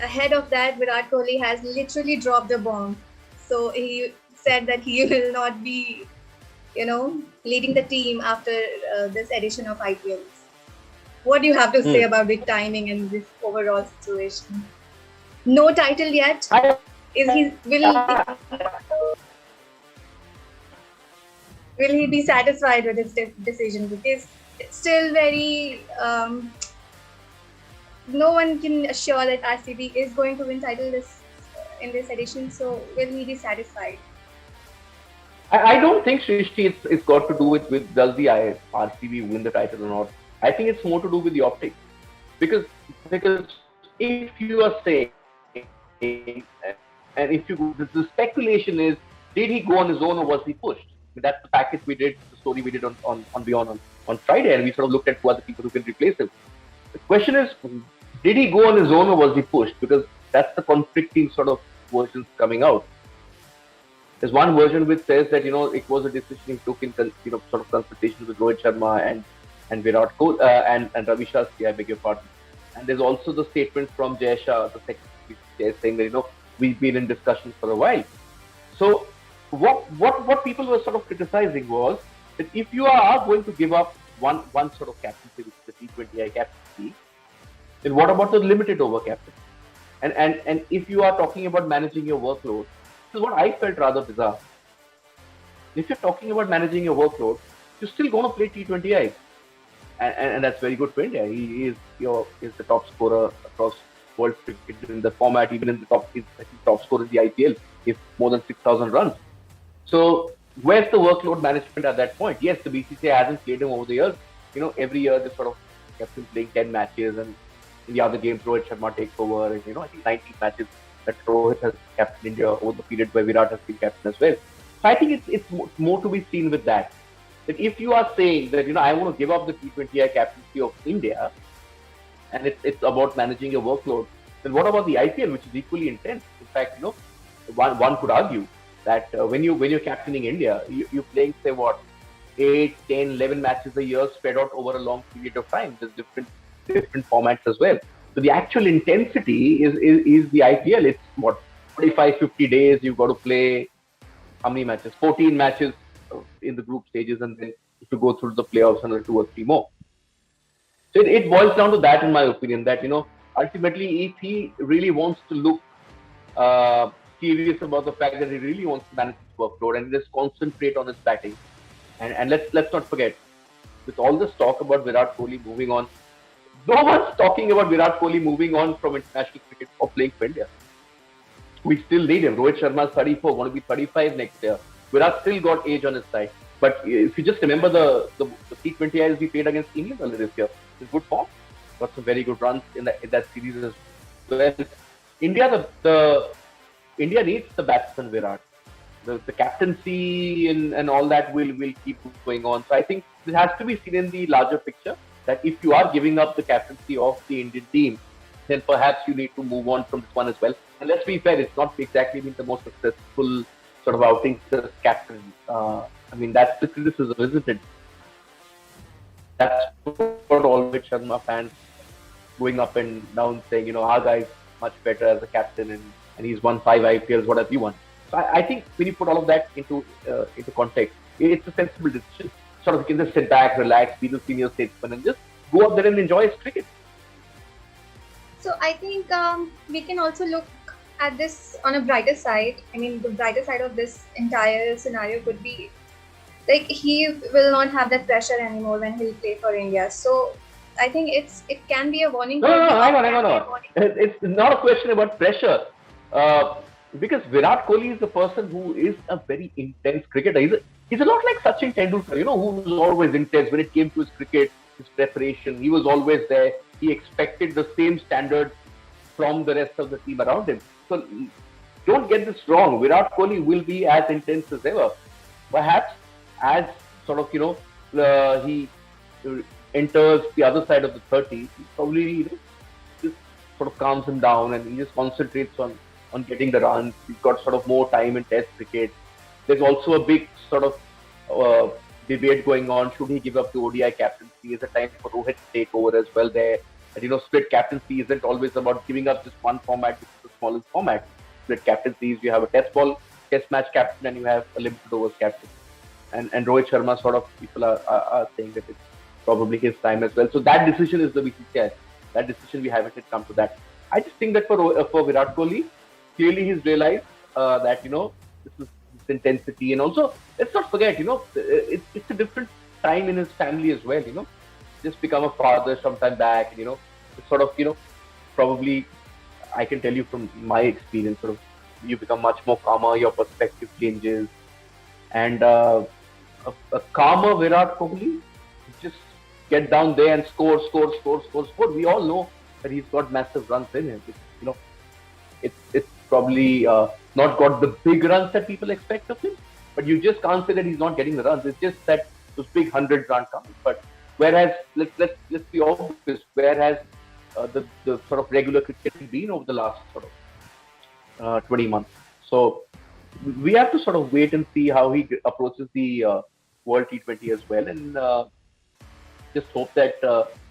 ahead of that, Virat Kohli has literally dropped a bomb. So he said that he will not be, leading the team after this edition of IPLs. What do you have to say Hmm. about the timing and this overall situation? No title yet. Is he will he be satisfied with his decision? Because it's still very no one can assure that RCB is going to win title this in this edition. So will he be satisfied? I don't think, Srishti, it's got to do with does the RCB win the title or not. I think it's more to do with the optics. Because if you are saying, and if you the speculation is, did he go on his own or was he pushed? I mean, that's the package we did, the story we did on WION on Friday, and we sort of looked at who are the people who can replace him. The question is, did he go on his own or was he pushed? Because that's the conflicting sort of versions coming out. There's one version which says that it was a decision he took in sort of consultation with Rohit Sharma and Virat Kohli and Ravi Shastri, I beg your pardon. And there's also the statement from Jay Shah, the secretary, saying that we've been in discussions for a while. So what people were sort of criticizing was that if you are going to give up one sort of captaincy, which is the T20I captaincy, then what about the limited over captaincy? And if you are talking about managing your workload, this is what I felt rather bizarre. If you're talking about managing your workload, you're still going to play T20I, and that's very good for India. He is the top scorer across world cricket in the format, even in the top scorer in the IPL, if more than 6,000 runs. So where's the workload management at that point? Yes, the BCCI hasn't played him over the years. Every year they sort of kept him playing 10 matches, and in the other games Rohit Sharma takes over, and I think 19 matches that Rohit has captained India over the period where Virat has been captain as well. So I think it's more to be seen with that. That if you are saying that I want to give up the T20I captaincy of India, and it's about managing your workload, then what about the IPL, which is equally intense? In fact, one could argue that when you're captaining India, you're playing, say, what, 8, 10, 11 matches a year spread out over a long period of time. There's different formats as well. So the actual intensity is the IPL. It's what, 45, 50 days you've got to play. How many matches? 14 matches in the group stages, and then if you go through the playoffs, another 2 or 3 more. So it boils down to that, in my opinion, that ultimately, if he really wants to look serious about the fact that he really wants to manage his workload and just concentrate on his batting, and let's not forget, with all this talk about Virat Kohli moving on, no one's talking about Virat Kohli moving on from international cricket or playing for India. We still need him. Rohit Sharma is 34, going to be 35 next year. Virat still got age on his side. But if you just remember the T20Is we played against England earlier this year, it's good form. Got some very good runs in that series as well. India needs the batsman Virat. The captaincy and all that will keep going on. So I think this has to be seen in the larger picture, that if you are giving up the captaincy of the Indian team, then perhaps you need to move on from this one as well. And let's be fair, it's not exactly been the most successful sort of outing as captain. I mean, that's the criticism, isn't it? That's what all Rohit Sharma fans going up and down saying, our guy's much better as a captain, and he's won 5 IPLs, what have you won? So I think when you put all of that into context, it's a sensible decision. Sort of, you can just sit back, relax, be the senior statesman, and just go out there and enjoy his cricket. So I think we can also look at this on a brighter side. I mean, the brighter side of this entire scenario could be like he will not have that pressure anymore when he'll play for India. So I think it can be a warning. No, hang on. It's not a question about pressure. Because Virat Kohli is the person who is a very intense cricketer. He's a lot like Sachin Tendulkar, who's always intense when it came to his cricket, his preparation. He was always there. He expected the same standard from the rest of the team around him. So don't get this wrong. Virat Kohli will be as intense as ever. Perhaps as sort of, he enters the other side of the 30, he probably just sort of calms him down and he just concentrates on getting the runs. He's got sort of more time in Test cricket. There's also a big sort of debate going on. Should he give up the ODI captaincy? Is a time for Rohit to take over as well there? that split captaincy isn't always about giving up just one format, which is the smallest format. Split captaincies, you have a test match captain, and you have a limited overs captain. And Rohit Sharma, sort of, people are saying that it's probably his time as well. So that decision is the BCCI. That decision, we haven't yet come to that. I just think that for Virat Kohli, clearly he's realized that this intensity, and also let's not forget, it's a different time in his family as well. Just become a father sometime back, and it's sort of, probably, I can tell you from my experience, sort of, you become much more calmer, your perspective changes, and a calmer Virat Kohli just get down there and score, score, score, score, score. We all know that he's got massive runs in him. It's probably not got the big runs that people expect of him, but you just can't say that he's not getting the runs. It's just that those big hundreds aren't coming. But whereas let's be obvious, where has the sort of regular cricket been over the last sort of 20 months? So we have to sort of wait and see how he approaches the World T20 as well, and just hope that,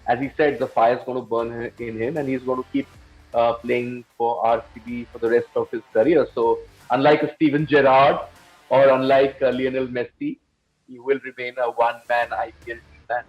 as he said, the fire is going to burn in him, and he's going to keep playing for RCB for the rest of his career. So, unlike a Steven Gerrard or unlike Lionel Messi, he will remain a one-man IPL team man.